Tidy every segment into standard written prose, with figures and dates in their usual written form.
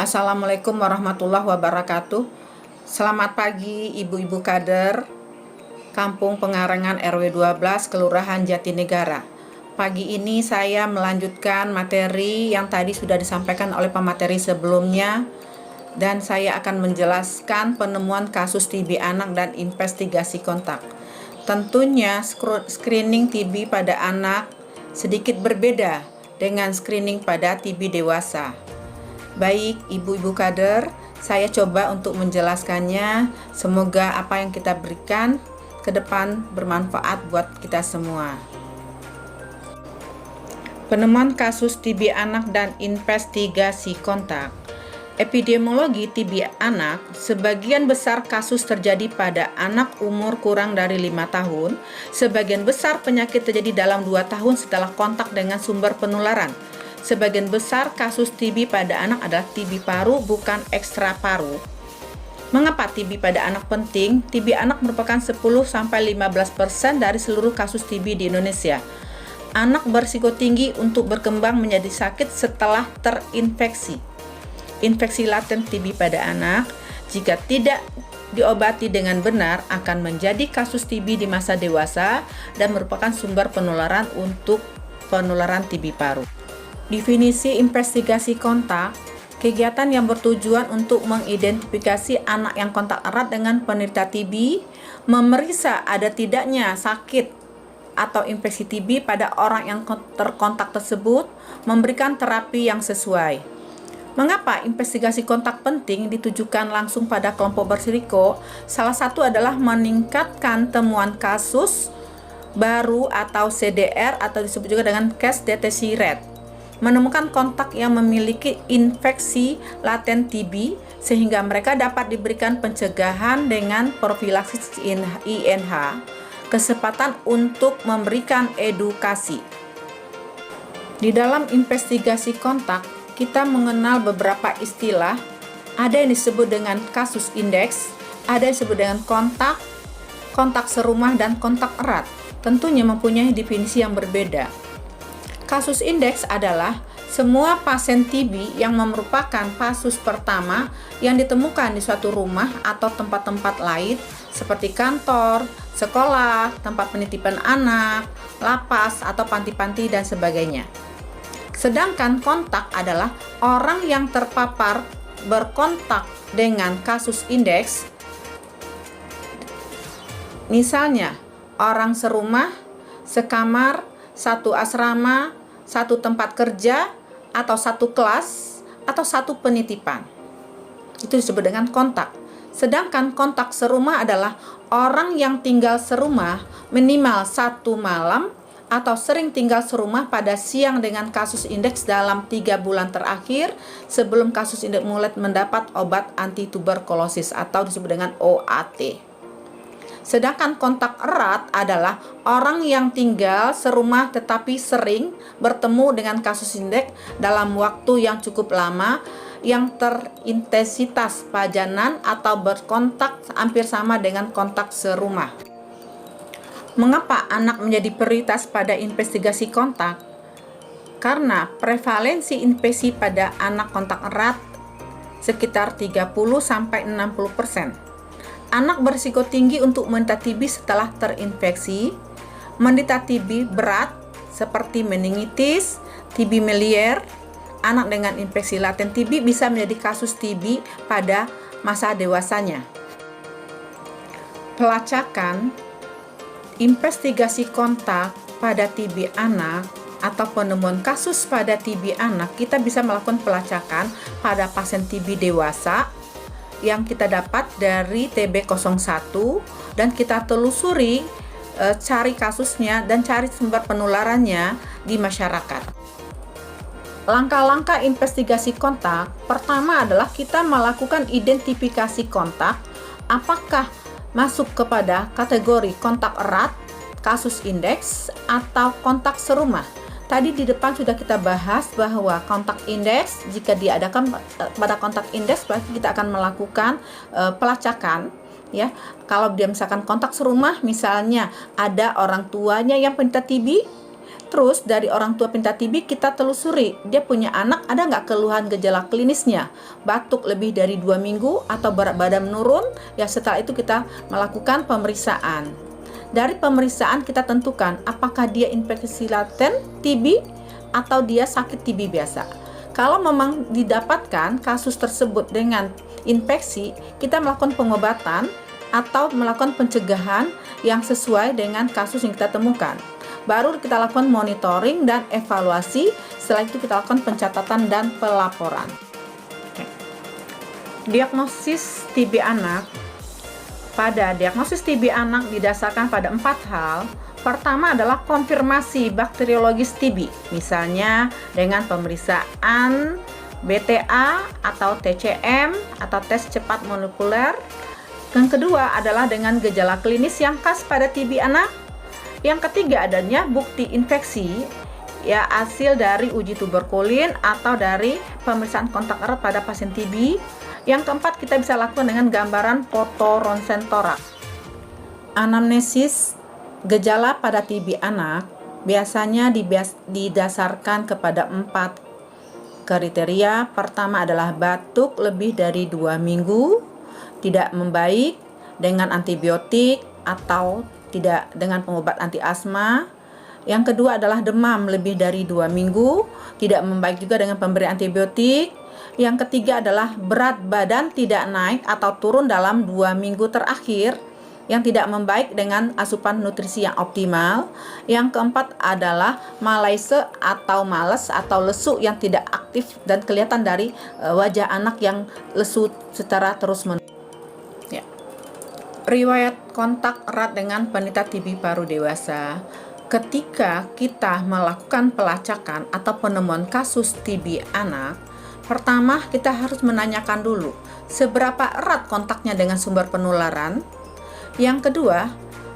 Assalamualaikum warahmatullahi wabarakatuh. Selamat pagi ibu-ibu kader Kampung Pengarengan RW 12 Kelurahan Jatinegara. Pagi ini saya melanjutkan materi yang tadi sudah disampaikan oleh pemateri sebelumnya, dan saya akan menjelaskan penemuan kasus TB anak dan investigasi kontak. Tentunya screening TB pada anak sedikit berbeda dengan screening pada TB dewasa. Baik ibu-ibu kader, saya coba untuk menjelaskannya. Semoga apa yang kita berikan ke depan bermanfaat buat kita semua. Penemuan kasus TB anak dan investigasi kontak. Epidemiologi TB anak, sebagian besar kasus terjadi pada anak umur kurang dari 5 tahun. Sebagian besar penyakit terjadi dalam 2 tahun setelah kontak dengan sumber penularan. Sebagian besar kasus TB pada anak adalah TB paru, bukan ekstra paru. Mengapa TB pada anak penting? TB anak merupakan 10-15% dari seluruh kasus TB di Indonesia. Anak berisiko tinggi untuk berkembang menjadi sakit setelah terinfeksi. Infeksi laten TB pada anak, jika tidak diobati dengan benar, akan menjadi kasus TB di masa dewasa dan merupakan sumber penularan untuk penularan TB paru. Definisi investigasi kontak, kegiatan yang bertujuan untuk mengidentifikasi anak yang kontak erat dengan penderita TB, memeriksa ada tidaknya sakit atau infeksi TB pada orang yang terkontak tersebut, memberikan terapi yang sesuai. Mengapa investigasi kontak penting ditujukan langsung pada kelompok berisiko? Salah satu adalah meningkatkan temuan kasus baru atau CDR, atau disebut juga dengan case detection rate. Menemukan kontak yang memiliki infeksi laten TB sehingga mereka dapat diberikan pencegahan dengan profilaksis INH, kesempatan untuk memberikan edukasi. Di dalam investigasi kontak, kita mengenal beberapa istilah. Ada yang disebut dengan kasus indeks, ada yang disebut dengan kontak, kontak serumah, dan kontak erat. Tentunya mempunyai definisi yang berbeda. Kasus indeks adalah semua pasien TB yang merupakan kasus pertama yang ditemukan di suatu rumah atau tempat-tempat lain seperti kantor, sekolah, tempat penitipan anak, lapas atau panti-panti dan sebagainya. Sedangkan kontak adalah orang yang terpapar berkontak dengan kasus indeks. Misalnya, orang serumah, sekamar, satu asrama, satu tempat kerja, atau satu kelas, atau satu penitipan. Itu disebut dengan kontak. Sedangkan kontak serumah adalah orang yang tinggal serumah minimal 1 malam atau sering tinggal serumah pada siang dengan kasus indeks dalam 3 bulan terakhir sebelum kasus indeks mulai mendapat obat anti tuberkulosis atau disebut dengan OAT. Sedangkan kontak erat adalah orang yang tinggal serumah tetapi sering bertemu dengan kasus indeks dalam waktu yang cukup lama, yang terintensitas pajanan atau berkontak hampir sama dengan kontak serumah. Mengapa anak menjadi prioritas pada investigasi kontak? Karena prevalensi infeksi pada anak kontak erat sekitar 30-60%. Anak berisiko tinggi untuk menderita TB setelah terinfeksi, menderita TB berat seperti meningitis, TB miliar. Anak dengan infeksi laten TB bisa menjadi kasus TB pada masa dewasanya. Pelacakan, investigasi kontak pada TB anak atau penemuan kasus pada TB anak, kita bisa melakukan pelacakan pada pasien TB dewasa yang kita dapat dari TB01 dan kita telusuri, cari kasusnya dan cari sumber penularannya di masyarakat. Langkah-langkah investigasi kontak, pertama adalah kita melakukan identifikasi kontak, apakah masuk kepada kategori kontak erat, kasus indeks, atau kontak serumah. Tadi di depan sudah kita bahas bahwa kontak indeks, jika diadakan pada kontak indeks berarti kita akan melakukan pelacakan, ya. Kalau dia misalkan kontak serumah, misalnya ada orang tuanya yang penderita TB, Terus dari orang tua penderita TB kita telusuri, dia punya anak ada nggak keluhan gejala klinisnya, batuk lebih dari 2 minggu atau berat badan menurun. Ya, setelah itu kita melakukan pemeriksaan. Dari pemeriksaan kita tentukan apakah dia infeksi laten TB atau dia sakit TB biasa. Kalau memang didapatkan kasus tersebut dengan infeksi, kita melakukan pengobatan atau melakukan pencegahan yang sesuai dengan kasus yang kita temukan. Baru kita lakukan monitoring dan evaluasi, setelah itu kita lakukan pencatatan dan pelaporan. Diagnosis TB anak. Pada diagnosis TB anak didasarkan pada 4 hal. Pertama adalah konfirmasi bakteriologis TB, misalnya dengan pemeriksaan BTA atau TCM atau tes cepat molekuler. Yang kedua adalah dengan gejala klinis yang khas pada TB anak. Yang ketiga adanya bukti infeksi, ya hasil dari uji tuberkulin atau dari pemeriksaan kontak erat pada pasien TB. Yang keempat kita bisa lakukan dengan gambaran foto ronsen toraks. Anamnesis gejala pada TB anak biasanya didasarkan kepada 4 kriteria. Pertama adalah batuk lebih dari 2 minggu, tidak membaik dengan antibiotik atau tidak dengan pengobat anti asma. Yang kedua adalah demam lebih dari 2 minggu, tidak membaik juga dengan pemberian antibiotik. Yang ketiga adalah berat badan tidak naik atau turun dalam 2 minggu terakhir, yang tidak membaik dengan asupan nutrisi yang optimal. Yang keempat adalah malaise atau malas atau lesu yang tidak aktif dan kelihatan dari wajah anak yang lesu secara terus-menerus. Ya. Riwayat kontak erat dengan penderita TB paru dewasa. Ketika kita melakukan pelacakan atau penemuan kasus TB anak, pertama kita harus menanyakan dulu seberapa erat kontaknya dengan sumber penularan. Yang kedua,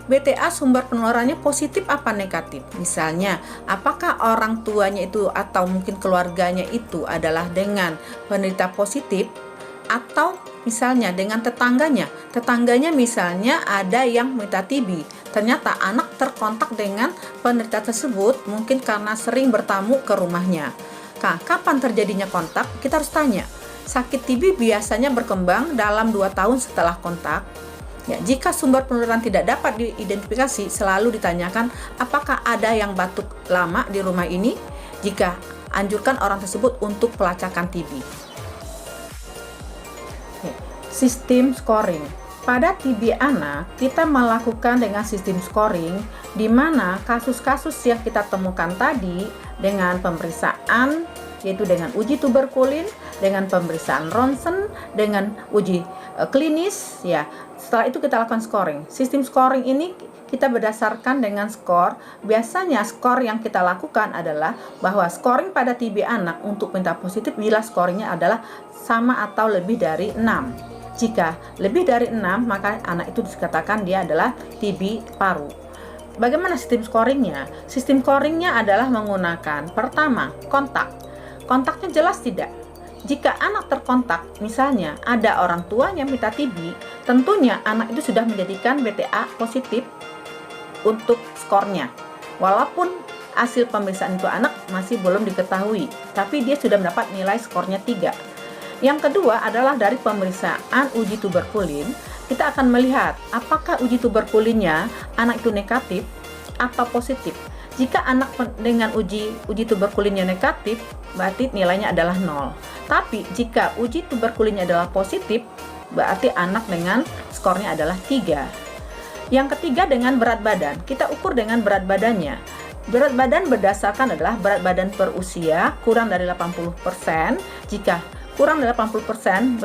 BTA sumber penularannya positif apa negatif. Misalnya, apakah orang tuanya itu atau mungkin keluarganya itu adalah dengan penderita positif, atau misalnya dengan tetangganya. Tetangganya misalnya ada yang menderita TB. Ternyata anak terkontak dengan penderita tersebut mungkin karena sering bertamu ke rumahnya. Nah, kapan terjadinya kontak? Kita harus tanya. Sakit TB biasanya berkembang dalam 2 tahun setelah kontak. Ya, jika sumber penularan tidak dapat diidentifikasi, selalu ditanyakan apakah ada yang batuk lama di rumah ini. Jika anjurkan orang tersebut untuk pelacakan TB. Sistem scoring. Pada TB anak, kita melakukan dengan sistem scoring di mana kasus-kasus yang kita temukan tadi dengan pemeriksaan, yaitu dengan uji tuberkulin, dengan pemeriksaan ronsen, dengan uji klinis, ya. Setelah itu kita lakukan scoring. Sistem scoring ini kita berdasarkan dengan skor. Biasanya skor yang kita lakukan adalah bahwa scoring pada TB anak untuk penderita positif bila scoringnya adalah sama atau lebih dari 6. Jika lebih dari 6, maka anak itu dikatakan dia adalah TB paru. Bagaimana sistem scoringnya? Sistem scoringnya adalah menggunakan pertama, kontak. Kontaknya jelas tidak? Jika anak terkontak, misalnya ada orang tuanya minta TB, tentunya anak itu sudah menjadikan BTA positif untuk skornya. Walaupun hasil pemeriksaan itu anak masih belum diketahui, tapi dia sudah mendapat nilai skornya 3. Yang kedua adalah dari pemeriksaan uji tuberkulin. Kita akan melihat apakah uji tuberkulinnya anak itu negatif atau positif. Jika anak dengan uji tuberkulinnya negatif, berarti nilainya adalah 0. Tapi jika uji tuberkulinnya adalah positif, berarti anak dengan skornya adalah 3. Yang ketiga dengan berat badan. Kita ukur dengan berat badannya. Berat badan berdasarkan adalah berat badan per usia kurang dari 80%. Jika kurang dari 80%,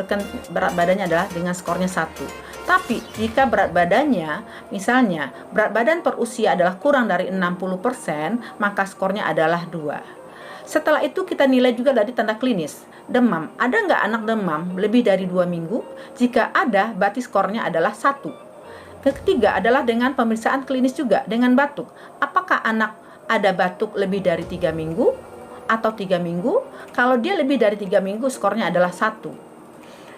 berat badannya adalah dengan skornya 1. Tapi jika berat badannya, misalnya berat badan per usia adalah kurang dari 60%, maka skornya adalah 2. Setelah itu kita nilai juga dari tanda klinis. Demam, ada nggak anak demam lebih dari 2 minggu? Jika ada, berarti skornya adalah 1. Ketiga adalah dengan pemeriksaan klinis juga, dengan batuk. Apakah anak ada batuk lebih dari 3 minggu? Atau 3 minggu? Kalau dia lebih dari 3 minggu, skornya adalah 1.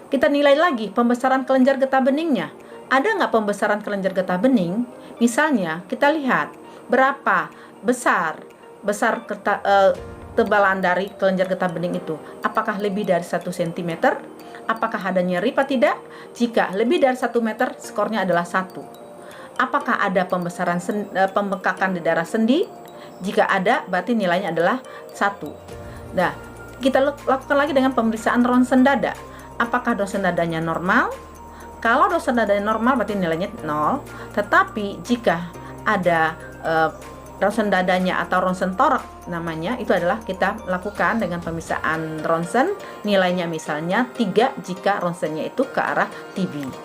Kita nilai lagi pembesaran kelenjar getah beningnya. Ada nggak pembesaran kelenjar getah bening? Misalnya, kita lihat berapa besar besar tebalan dari kelenjar getah bening itu? Apakah lebih dari 1 cm? Apakah ada nyeri atau tidak? Jika lebih dari 1 meter, skornya adalah 1. Apakah ada pembengkakan di daerah sendi? Jika ada, berarti nilainya adalah 1. Nah, kita lakukan lagi dengan pemeriksaan ronsen dada. Apakah ronsen dadanya normal? Kalau ronsen dadanya normal berarti nilainya 0. Tetapi jika ada ronsen dadanya atau ronsen torak namanya, itu adalah kita lakukan dengan pemeriksaan ronsen, nilainya misalnya 3 jika ronsennya itu ke arah TB.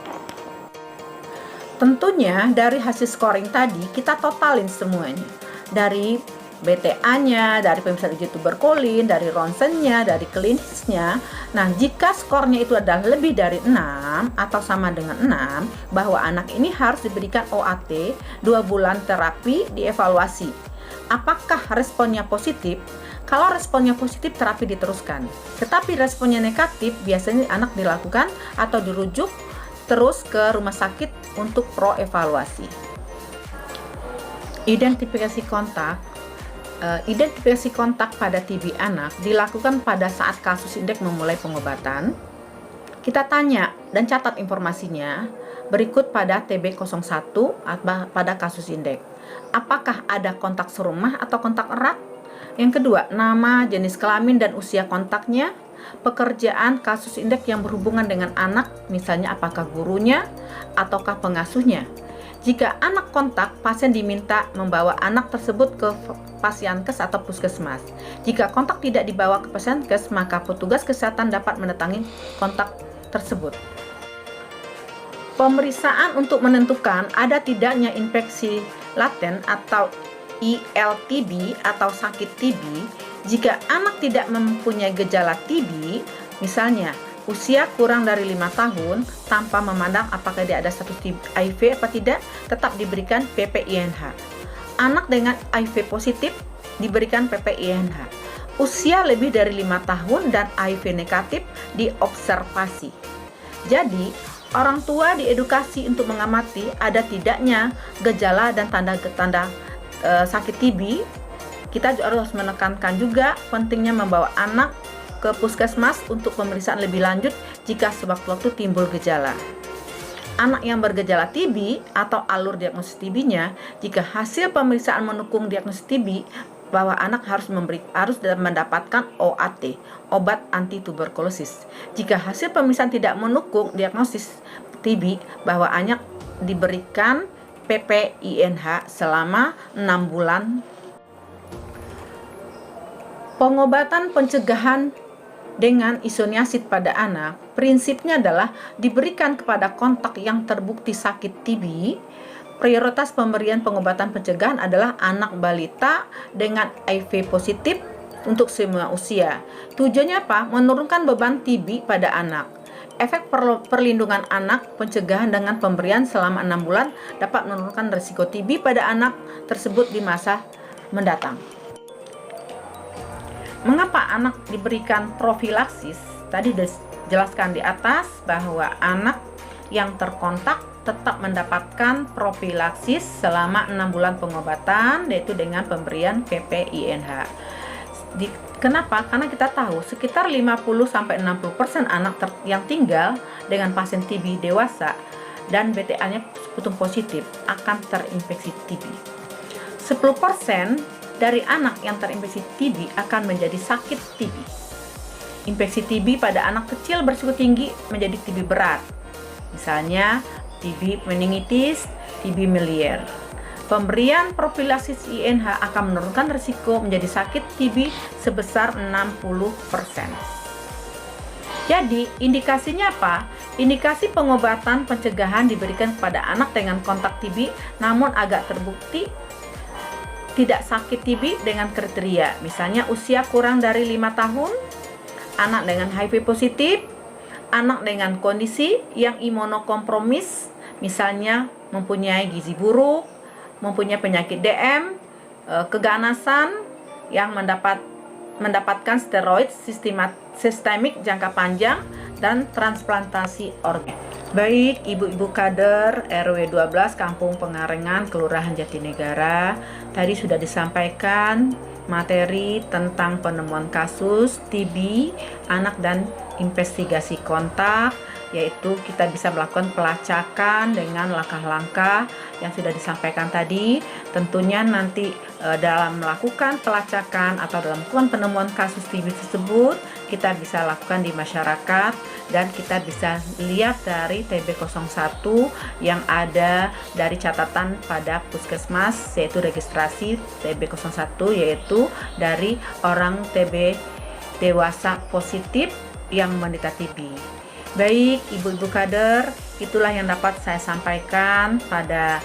Tentunya dari hasil scoring tadi kita totalin semuanya, dari BTA-nya, dari pemeriksaan uji tuberkulin, dari ronsennya, dari klinisnya. Nah, jika skornya itu adalah lebih dari 6 atau sama dengan 6, bahwa anak ini harus diberikan OAT 2 bulan terapi, dievaluasi. Apakah responnya positif? Kalau responnya positif, terapi diteruskan. Tetapi responnya negatif, biasanya anak dilakukan atau dirujuk terus ke rumah sakit untuk pro-evaluasi. Identifikasi kontak pada TB anak dilakukan pada saat kasus indeks memulai pengobatan. Kita tanya dan catat informasinya berikut pada TB01 pada kasus indeks. Apakah ada kontak serumah atau kontak erat? Yang kedua, nama, jenis kelamin dan usia kontaknya. Pekerjaan kasus indeks yang berhubungan dengan anak, misalnya apakah gurunya ataukah pengasuhnya. Jika anak kontak, pasien diminta membawa anak tersebut ke pasienkes atau puskesmas. Jika kontak tidak dibawa ke pasienkes, maka petugas kesehatan dapat mendatangi kontak tersebut. Pemeriksaan untuk menentukan ada tidaknya infeksi laten atau ILTB atau sakit TB. Jika anak tidak mempunyai gejala TB, misalnya usia kurang dari 5 tahun, tanpa memandang apakah dia ada status HIV atau tidak, tetap diberikan PPINH. Anak dengan HIV positif diberikan PPINH. Usia lebih dari 5 tahun dan HIV negatif diobservasi. Jadi, orang tua diedukasi untuk mengamati ada tidaknya gejala dan tanda-tanda sakit TB. Kita harus menekankan juga pentingnya membawa anak ke puskesmas untuk pemeriksaan lebih lanjut jika sewaktu-waktu timbul gejala. Anak yang bergejala TB atau alur diagnosis TB-nya, jika hasil pemeriksaan mendukung diagnosis TB, bahwa anak harus mendapatkan OAT, obat anti tuberkulosis. Jika hasil pemeriksaan tidak mendukung diagnosis TB, bahwa anak diberikan PPINH selama 6 bulan. Pengobatan pencegahan dengan isoniazid pada anak, prinsipnya adalah diberikan kepada kontak yang terbukti sakit TB. Prioritas pemberian pengobatan pencegahan adalah anak balita dengan HIV positif untuk semua usia. Tujuannya apa? Menurunkan beban TB pada anak. Efek perlindungan anak, pencegahan dengan pemberian selama 6 bulan dapat menurunkan risiko TB pada anak tersebut di masa mendatang. Mengapa anak diberikan profilaksis? Tadi dijelaskan di atas bahwa anak yang terkontak tetap mendapatkan profilaksis selama 6 bulan pengobatan, yaitu dengan pemberian PPINH. Kenapa? Karena kita tahu sekitar 50-60% anak yang tinggal dengan pasien TB dewasa dan BTA-nya putung positif akan terinfeksi TB. 10% dari anak yang terinfeksi TB akan menjadi sakit TB. Infeksi TB pada anak kecil berisiko tinggi menjadi TB berat. Misalnya TB meningitis, TB miliar. Pemberian profilaksis INH akan menurunkan risiko menjadi sakit TB sebesar 60%. Jadi, indikasinya apa? Indikasi pengobatan pencegahan diberikan kepada anak dengan kontak TB namun agak terbukti tidak sakit TB dengan kriteria. Misalnya usia kurang dari 5 tahun, anak dengan HIV positif, anak dengan kondisi yang imunokompromis, misalnya mempunyai gizi buruk, mempunyai penyakit DM, keganasan yang mendapatkan steroid sistemik jangka panjang, dan transplantasi organ. Baik, ibu-ibu kader RW 12 Kampung Pengarengan, Kelurahan Jatinegara, tadi sudah disampaikan materi tentang penemuan kasus TB anak dan investigasi kontak, yaitu kita bisa melakukan pelacakan dengan langkah-langkah yang sudah disampaikan tadi. Tentunya nanti dalam melakukan pelacakan atau dalam melakukan penemuan kasus TB tersebut, kita bisa lakukan di masyarakat dan kita bisa lihat dari TB01 yang ada dari catatan pada puskesmas, yaitu registrasi TB01, yaitu dari orang TB dewasa positif yang menderita TB. Baik, ibu-ibu kader, itulah yang dapat saya sampaikan pada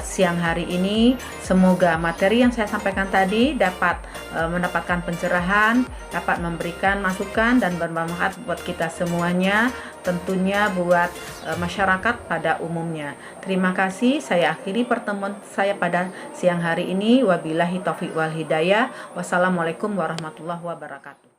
siang hari ini. Semoga materi yang saya sampaikan tadi dapat mendapatkan pencerahan, dapat memberikan masukan dan bermanfaat buat kita semuanya, tentunya buat masyarakat pada umumnya. Terima kasih, saya akhiri pertemuan saya pada siang hari ini. Wabillahi taufiq wal hidayah. Wassalamualaikum warahmatullahi wabarakatuh.